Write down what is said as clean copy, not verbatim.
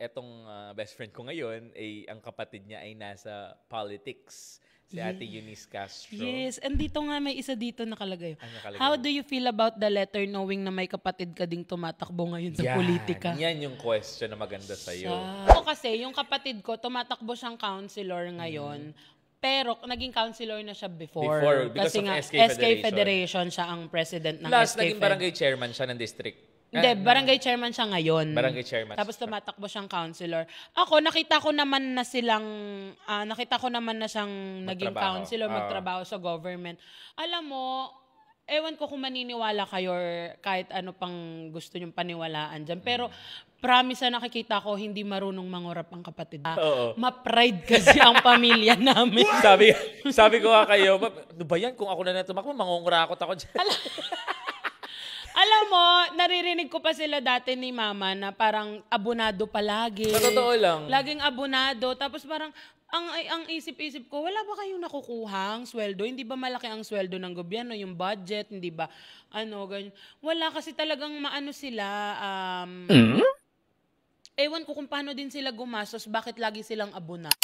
Etong best friend ko ngayon, ang kapatid niya ay nasa politics. Si Ate Eunice Castro. Yes, and dito nga may isa dito nakalagay. Nakalagay. How do you feel about the letter knowing na may kapatid ka ding tumatakbo ngayon sa politika? Yan yung question na maganda sa'yo. Ako kasi, yung kapatid ko, tumatakbo siyang counselor ngayon. Pero naging counselor na siya before. Because kasi of nga, SK Federation siya ang president ng Plus, SK naging barangay chairman siya ng district. Hindi, barangay chairman siya ngayon. Barangay chairman. Tapos tumatakbo siyang counselor. Ako, nakita ko naman na siyang naging counselor, magtrabaho sa government. Alam mo, ewan ko kung maniniwala kayo or kahit ano pang gusto nyong paniwalaan dyan. Pero, promise na nakikita ko, hindi marunong mangurap ang kapatid. Ma-pride kasi ang pamilya namin. sabi ko nga kayo, ano ba yan? Kung ako na tumakbo, mangungurakot ako dyan. Alam mo, naririnig ko pa sila dati ni mama na parang abonado palagi. Sa totoo lang. Laging abonado. Tapos parang, ang isip-isip ko, wala ba kayong nakukuhang sweldo? Hindi ba malaki ang sweldo ng gobyerno? Yung budget, hindi ba? Ganyan. Wala kasi talagang maano sila. Ewan ko kung paano din sila gumastos, bakit lagi silang abonado.